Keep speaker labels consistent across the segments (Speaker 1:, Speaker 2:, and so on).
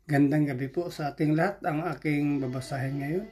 Speaker 1: Gandang gabi po sa ating lahat. Ang aking babasahin ngayon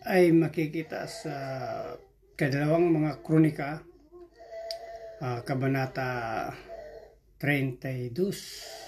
Speaker 1: ay makikita sa kadalawang mga kronika, Kabanata 32.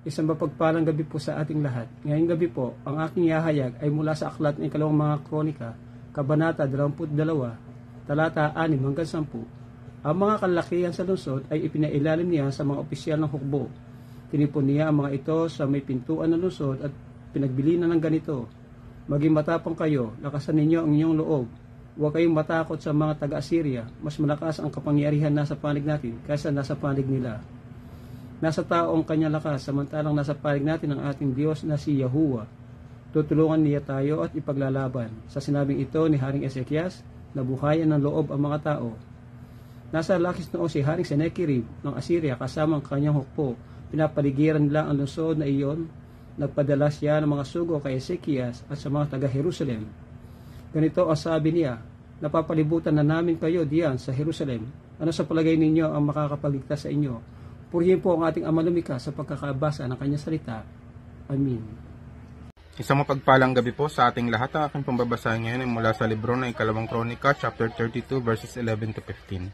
Speaker 2: Isang mapagpalang gabi po sa ating lahat. Ngayong gabi po, ang aking ihahayag ay mula sa aklat ng ikalawang mga kronika, Kabanata 22, talata 6 hanggang 10. Ang mga kalakihan sa lungsod ay ipinailalim niya sa mga opisyal ng hukbo. Tinipon niya ang mga ito sa may pintuan ng lungsod at pinagbilinan ng ganito: maging matapang kayo, lakasan ninyo ang inyong loob. Huwag kayong matakot sa mga taga-Assyria. Mas malakas ang kapangyarihan nasa panig natin kaysa nasa panig nila. Nasa tao ang kanyang lakas, samantalang nasa panig natin ang ating Diyos na si Yahuwah. Tutulungan niya tayo at ipaglalaban. Sa sinabing ito ni Haring Ezekias, nabuhayan ng loob ang mga tao. Nasa Lakis noon si Haring Sennacherib ng Assyria kasama ang kanyang hukbo. Pinapaligiran nila ang lungsod na iyon. Nagpadala siya ng mga sugo kay Ezekias at sa mga taga-Jerusalem. Ganito ang sabi niya: napapalibutan na namin kayo diyan sa Jerusalem. Ano sa palagay ninyo ang makakapagligtas sa inyo? Purihin po ang ating Ama lumikha sa pagkakabasa ng kanyang salita. Amen.
Speaker 3: Isang mapagpalang gabi po sa ating lahat. Ang aking pambabasahin ngayon ay mula sa libro ng ikalawang kronika, chapter 32, verses 11 to 15.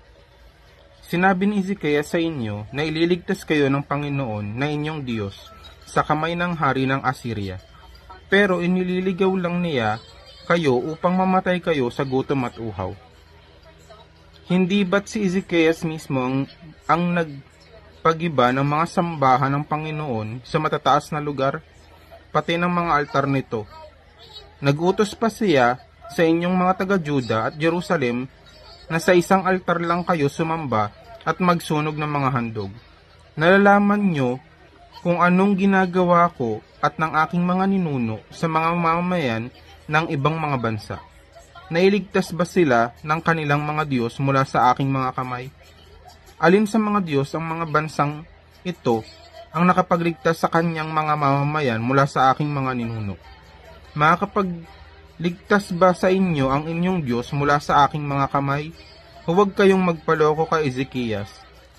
Speaker 3: Sinabi ni Ezekias sa inyo na ililigtas kayo ng Panginoon na inyong Diyos sa kamay ng hari ng Assyria. Pero inililigaw lang niya kayo upang mamatay kayo sa gutom at uhaw. Hindi ba't si Ezekias mismo ang nagpagiba ng mga sambahan ng Panginoon sa matataas na lugar, pati ng mga altar nito? Nagutos pa siya sa inyong mga taga-Juda at Jerusalem na sa isang altar lang kayo sumamba at magsunog ng mga handog. Nalalaman nyo kung anong ginagawa ko at ng aking mga ninuno sa mga mamamayan ng ibang mga bansa. Nailigtas ba sila ng kanilang mga Diyos mula sa aking mga kamay? Alin sa mga Diyos ang mga bansang ito ang nakapagligtas sa kanyang mga mamamayan mula sa aking mga ninuno? Makakapagligtas ba sa inyo ang inyong Diyos mula sa aking mga kamay? Huwag kayong magpaloko kay Ezekias.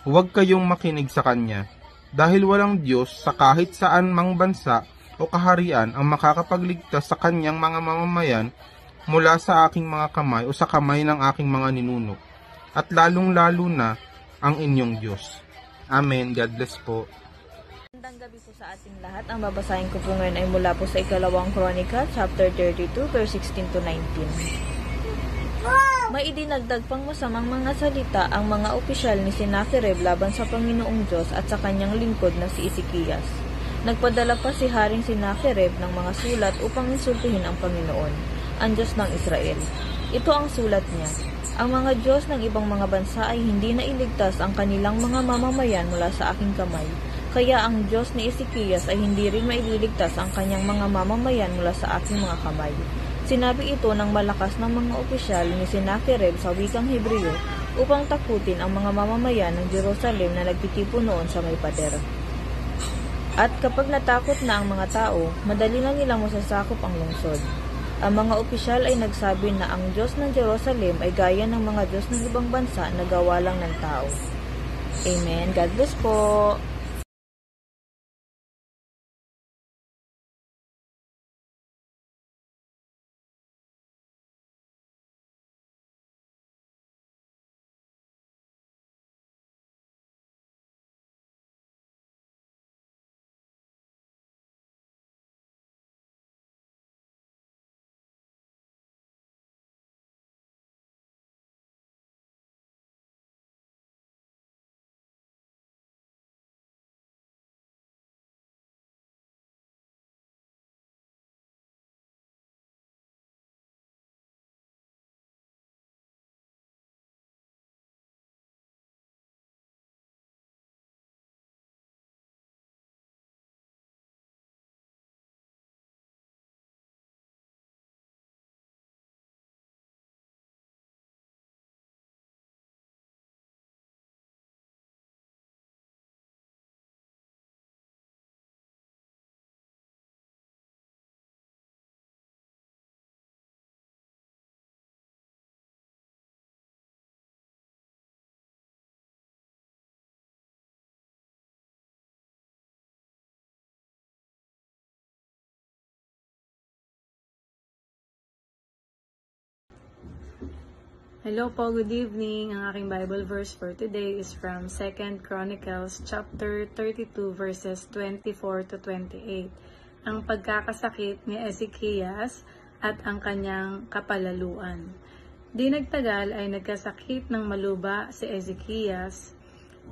Speaker 3: Huwag kayong makinig sa kanya. Dahil walang Diyos sa kahit saan mang bansa o kaharian ang makakapagligtas sa kanyang mga mamamayan mula sa aking mga kamay o sa kamay ng aking mga ninuno. At lalong-lalo na ang inyong Diyos. Amen. God bless po.
Speaker 4: Magandang gabi po sa ating lahat. Ang babasahin ko po ngayon ay mula po sa ikalawang kronika, chapter 32, verse 16 to 19. May idinagdag pang masamang mga salita ang mga opisyal ni Sennacherib laban sa Panginoong Diyos at sa kanyang lingkod na si Ezekias. Nagpadala pa si Haring Sennacherib ng mga sulat upang insultuhin ang Panginoon, ang Diyos ng Israel. Ito ang sulat niya: ang mga Diyos ng ibang mga bansa ay hindi na iligtas ang kanilang mga mamamayan mula sa aking kamay. Kaya ang Diyos ni Ezekias ay hindi rin maililigtas ang kanyang mga mamamayan mula sa aking mga kamay. Sinabi ito ng malakas ng mga opisyal ni Sennacherib sa wikang Hebreo upang takutin ang mga mamamayan ng Jerusalem na nagtitipon noon sa may pader. At kapag natakot na ang mga tao, madali na nilang masasakop ang lungsod. Ang mga opisyal ay nagsabi na ang Diyos ng Jerusalem ay gaya ng mga Diyos ng ibang bansa na gawa lang ng tao. Amen. God bless po.
Speaker 5: Hello po, good evening. Ang aking Bible verse for today is from 2 Chronicles chapter 32 verses 24 to 28. Ang pagkakasakit ni Ezekias at ang kanyang kapalaluan. Di nagtagal ay nagkasakit ng maluba si Ezekias.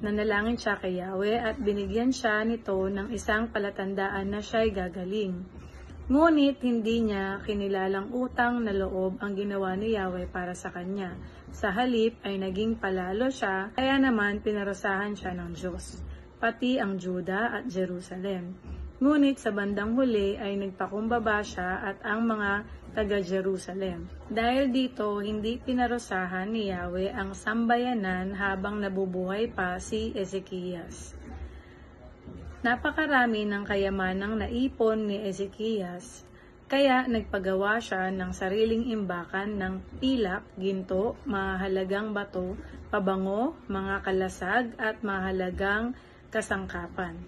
Speaker 5: Nanalangin siya kay Yahweh at binigyan siya nito ng isang palatandaan na siya'y gagaling. Ngunit hindi niya kinilalang utang na loob ang ginawa ni Yahweh para sa kanya. Sa halip ay naging palalo siya, kaya naman pinarusahan siya ng Diyos, pati ang Juda at Jerusalem. Ngunit sa bandang huli ay nagpakumbaba siya at ang mga taga-Jerusalem. Dahil dito, hindi pinarusahan ni Yahweh ang sambayanan habang nabubuhay pa si Ezekias. Napakarami ng kayamanang naipon ni Ezekias, kaya nagpagawa siya ng sariling imbakan ng pilak, ginto, mahalagang bato, pabango, mga kalasag at mahalagang kasangkapan.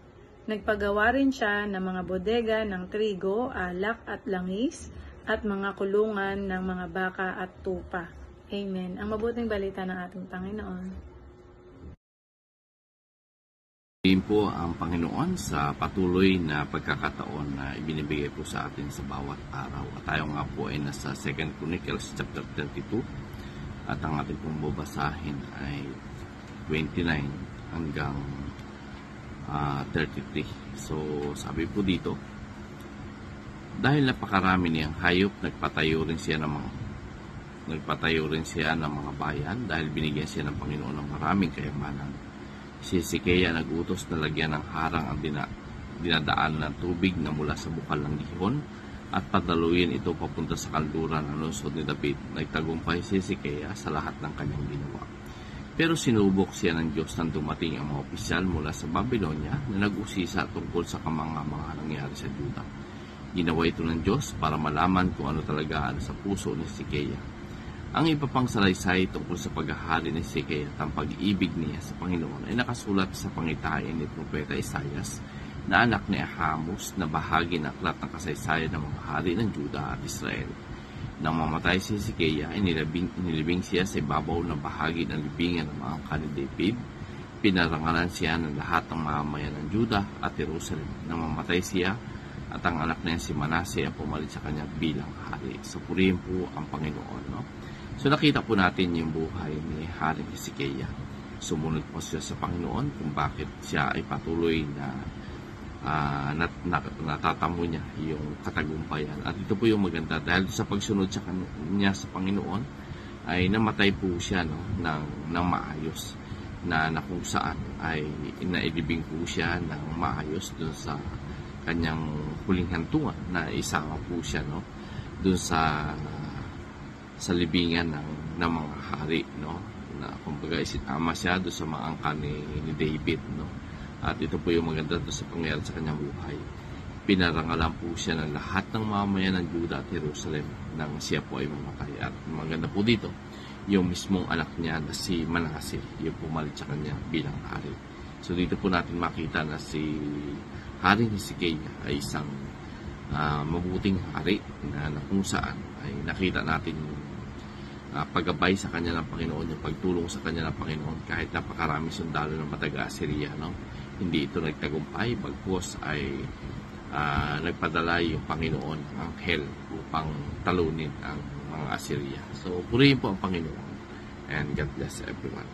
Speaker 5: Nagpagawa rin siya ng mga bodega ng trigo, alak at langis, at mga kulungan ng mga baka at tupa. Amen. Ang mabuting balita ng ating Panginoon.
Speaker 6: Po ang Panginoon sa patuloy na pagkakataon na ibinibigay po sa atin sa bawat araw. At tayo nga po ay nasa 2 Chronicles chapter 32 at ang ating pong babasahin ay 29 hanggang 33. So sabi po dito, dahil napakarami niyang hayop, nagpatayo rin siya ng mga bayan dahil binigyan siya ng Panginoon ng maraming kayamanan. Si Hezekiah nagutos na lagyan ng harang ang dinadaan ng tubig na mula sa bukal ng gihon at padaluin ito papunta sa kalduran ng lungsod ni David. Nagtagumpay si Hezekiah sa lahat ng kanyang ginawa. Pero sinubok siya ng Diyos nang dumating ang mga opisyal mula sa Babylonia na nag-usisa tungkol sa kamangha-mangha nangyari sa Juda. Ginawa ito ng Diyos para malaman kung ano talaga ang sa puso ni Hezekiah. Ang iba pang salaysay tungkol sa paghahari ni Hezekiah at ang pag-ibig niya sa Panginoon ay nakasulat sa pangitain ni Propeta Isaias na anak ni Ahamos na bahagi ng aklat ng kasaysayan ng mga hari ng Juda at Israel. Nang mamatay si Hezekiah, ay nilibing siya sa ibabaw na bahagi ng libingan ng mga angka ni David. Pinarangalan siya ng lahat ng mamamayan ng Juda at Jerusalem. Nang mamatay siya at ang anak niya si Manasseh ang pumalit sa kanya bilang hari. So purihin po ang Panginoon, no? So nakita po natin yung buhay ni Haring Hezekiah. Sumunod po siya sa Panginoon kung bakit siya ay patuloy na natatamo niya yung katagumpayan. At ito po yung maganda dahil sa pagsunod sa kanya sa Panginoon ay namatay po siya, no, ng maayos na kung saan ay nailibing po siya ng maayos dun sa kanyang huling hantungan na isama po siya, no, dun sa libingan ng mga hari, no, na kumbaga isinama siya doon sa mga angka ni David, no. At ito po yung maganda doon sa pangyayari sa kanyang buhay. Pinarangalan po siya ng lahat ng mamamayan ng Juda at Jerusalem nang siya po ay mamatay. At maganda po dito yung mismong anak niya na si Manasseh, yung pumalit sa kanya bilang hari. So dito po natin makita na si Haring Hezekiah ay isang mabuting hari na kung saan ay nakita natin paggabay sa kanya ng Panginoon, yung pagtulong sa kanya ng Panginoon kahit napakarami sundalo ng mataga-Assyria, no? Hindi ito nagtagumpay, bagkus ay nagpadala yung Panginoon ng anghel upang talunin ang mga Assyria. So purihin po ang Panginoon and God bless everyone.